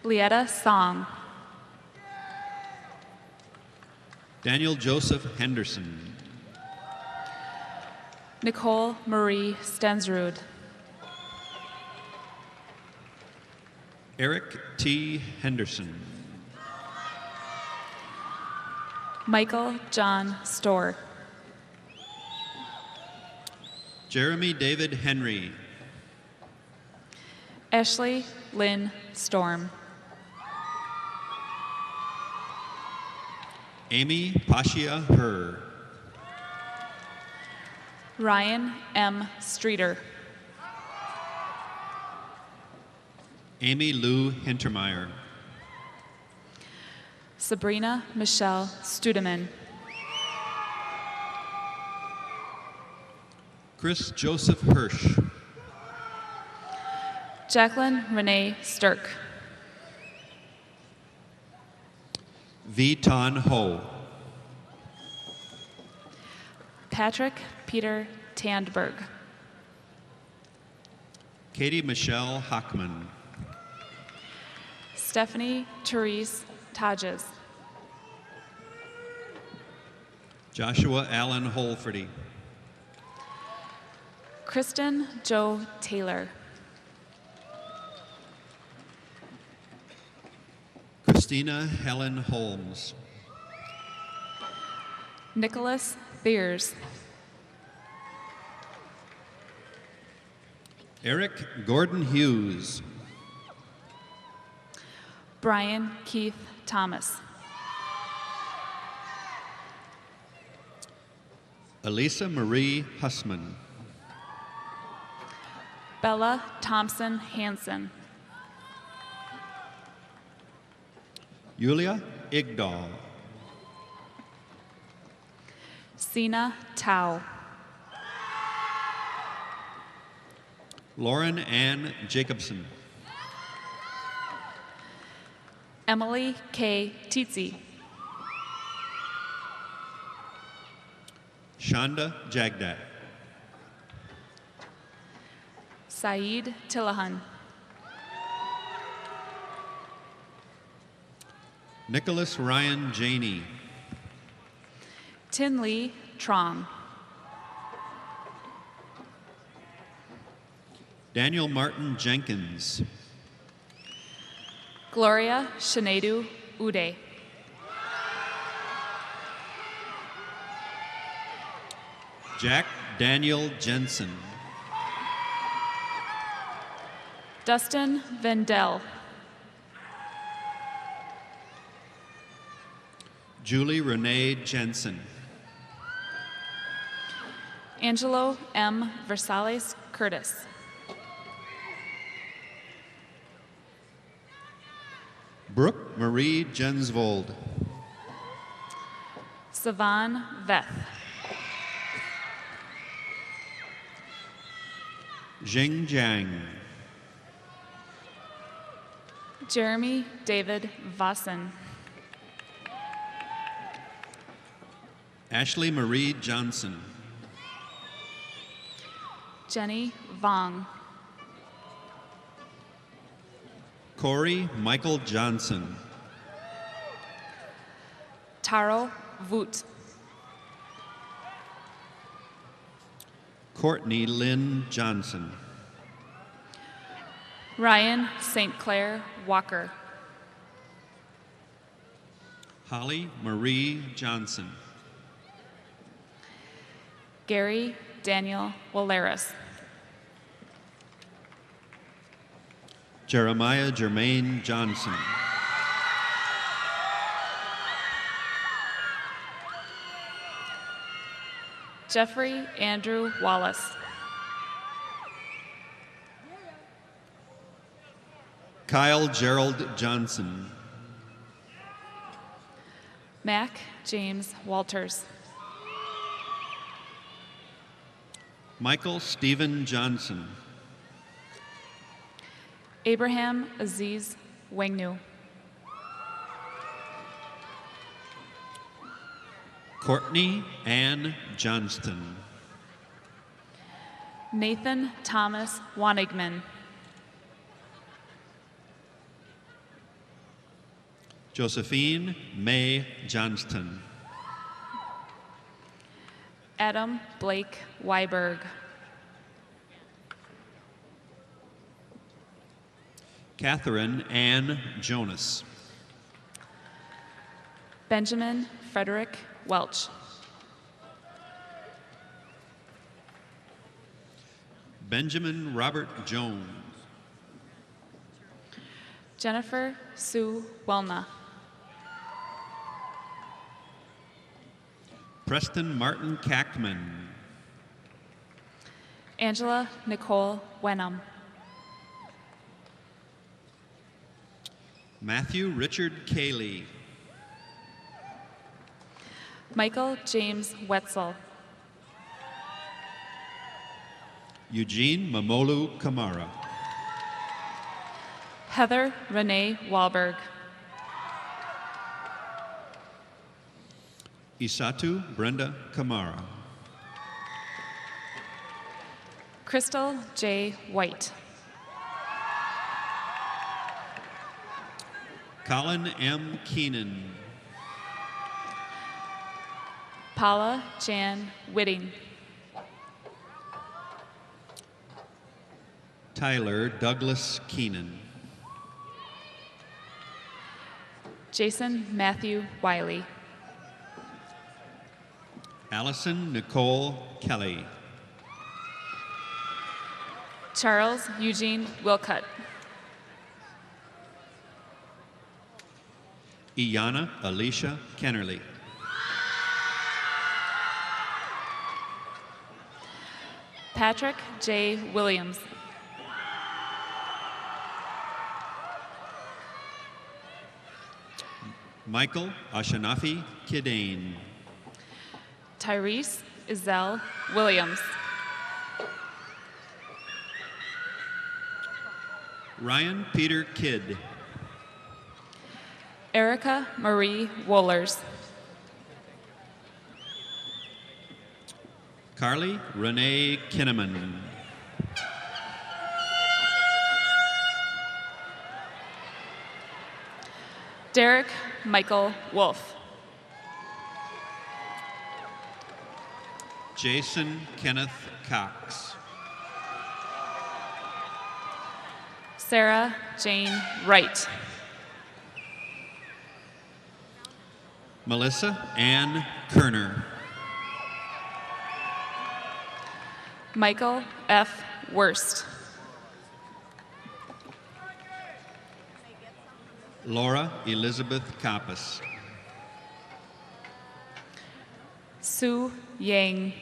Lietta Song. Daniel Joseph Henderson. Nicole Marie Stensrud. Eric T. Henderson. Michael John Storr. Jeremy David Henry. Ashley Lynn Storm. Amy Pashia Herr. Ryan M. Streeter. Amy Lou Hintermeyer. Sabrina Michelle Studeman. Chris Joseph Hirsch. Jacqueline Renee Stirk. V. Ton Ho. Patrick Peter Tandberg. Katie Michelle Hockman. Stephanie Therese Tajes. Joshua Allen Holferty. Kristen Joe Taylor. Christina Helen Holmes. Nicholas Thiers. Eric Gordon Hughes. Brian Keith Thomas. Elisa Marie Hussman. Bella Thompson Hansen. Yulia Igdal. Sina Tao. Lauren Ann Jacobson. Emily K. Teetsy. Shonda Jagdat. Saeed Tillahan. Nicholas Ryan Janey. Tin Lee Trong. Daniel Martin Jenkins. Gloria Shanedu Ude. Jack Daniel Jensen. Dustin Vendel. Julie Renee Jensen. Angelo M. Versales Curtis. Brooke Marie Jensvold. Savan Veth. Jing Jiang. Jeremy David Vossen. Ashley Marie Johnson. Jenny Vong. Corey Michael Johnson. Taro Voot. Courtney Lynn Johnson. Ryan St. Clair Walker. Holly Marie Johnson. Gary Daniel Waleris. Jeremiah Jermaine Johnson. Jeffrey Andrew Wallace. Kyle Gerald Johnson. Mac James Walters. Michael Stephen Johnson. Abraham Aziz Wengnu. Courtney Ann Johnston. Nathan Thomas Wanigman. Josephine May Johnston. Adam Blake Weiberg. Catherine Ann Jonas. Benjamin Frederick Welch. Benjamin Robert Jones. Jennifer Sue Welna. Preston Martin Kackman. Angela Nicole Wenham. Matthew Richard Cayley. Michael James Wetzel. Eugene Mamolu Kamara. Heather Renee Wahlberg. Isatu Brenda Kamara. Crystal J. White. Colin M. Keenan. Paula Jan Whitting. Tyler Douglas Keenan. Jason Matthew Wiley. Allison Nicole Kelly. Charles Eugene Wilcutt. Iana Alicia Kennerly. Patrick J. Williams. Michael Ashanafi Kidane. Tyrese Izell Williams. Ryan Peter Kidd. Erica Marie Wohlers. Carly Renee Kinneman. Derek Michael Wolf. Jason Kenneth Cox. Sarah Jane Wright. Melissa Ann Kerner. Michael F. Worst. Laura Elizabeth Kappas. Sue Yang.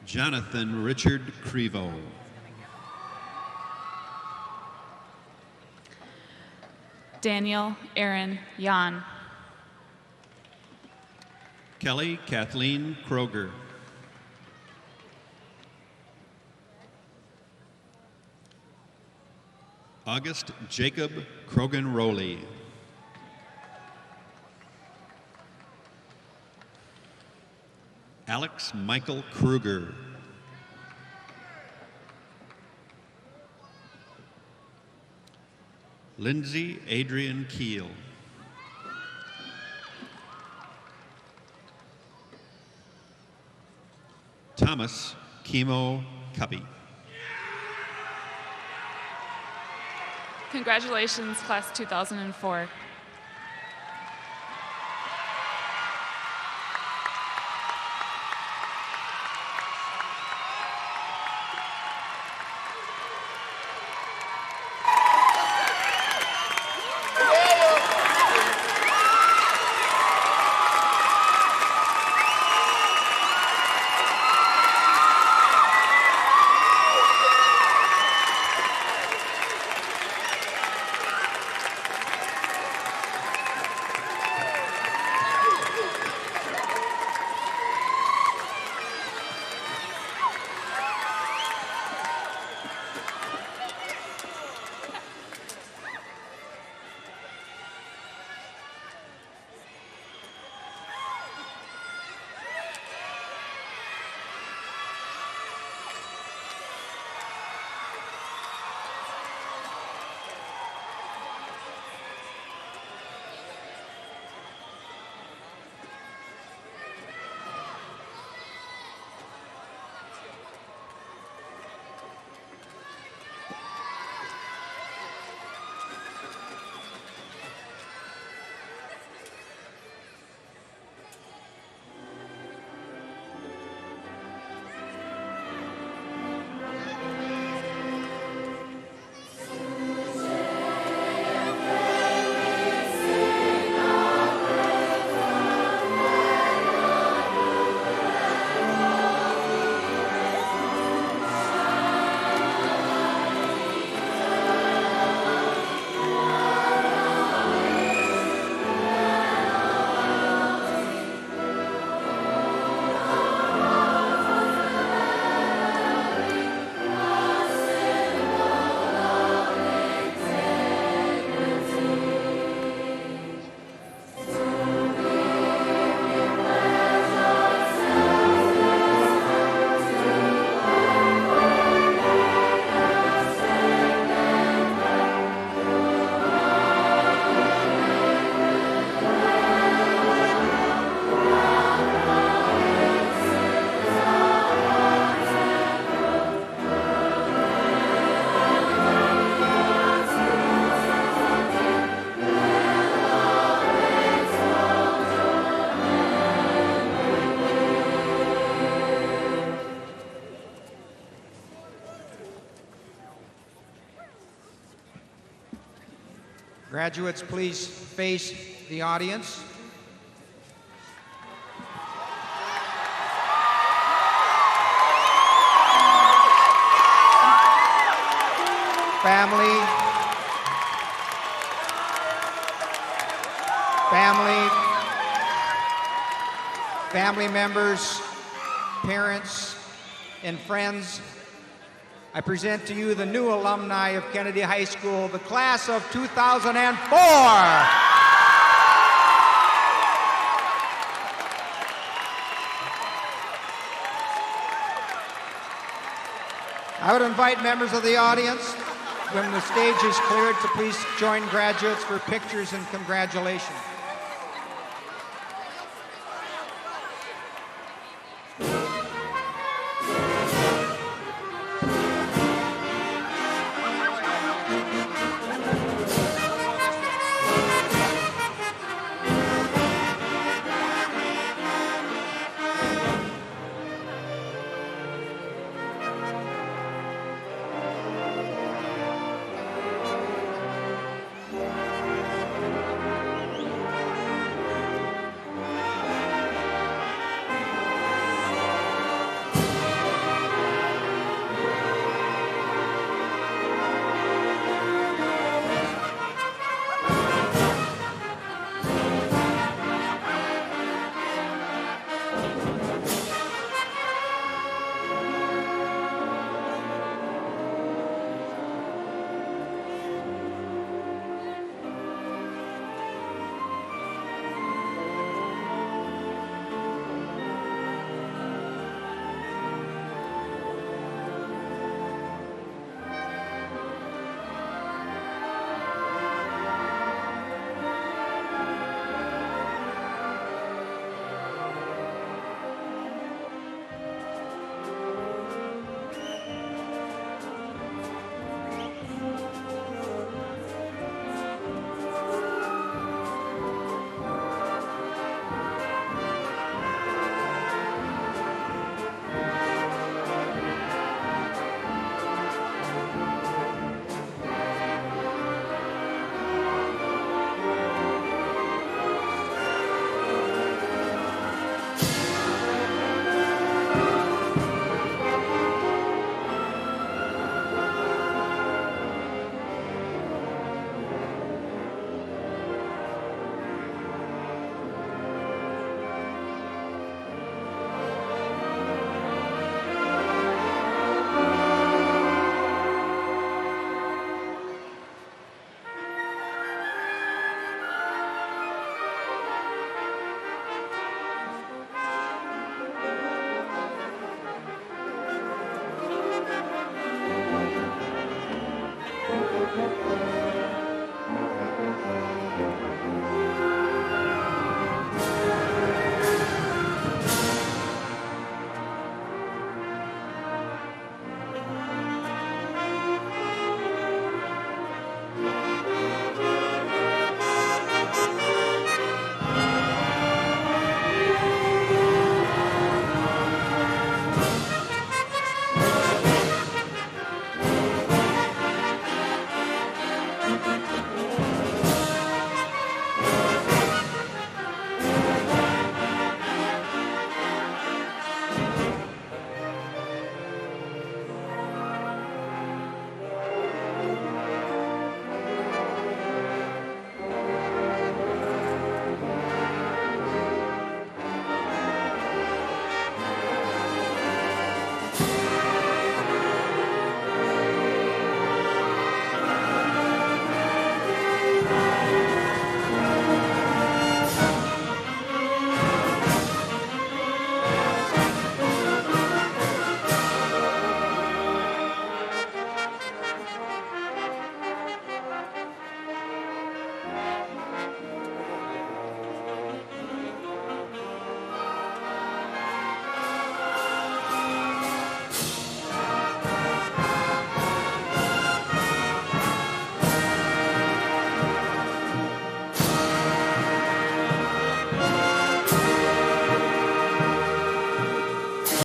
Jonathan Richard Crevo. Daniel Aaron Yan. Kelly Kathleen Kroger. August Jacob Krogan Rowley. Alex Michael Kruger. Lindsay Adrian Keel. Thomas Kimo Cubby. Congratulations, class 2004. Graduates, please face the audience. Family members, parents, and friends, I present to you the new alumni of Kennedy High School, the class of 2004. I would invite members of the audience, when the stage is cleared, to please join graduates for pictures and congratulations.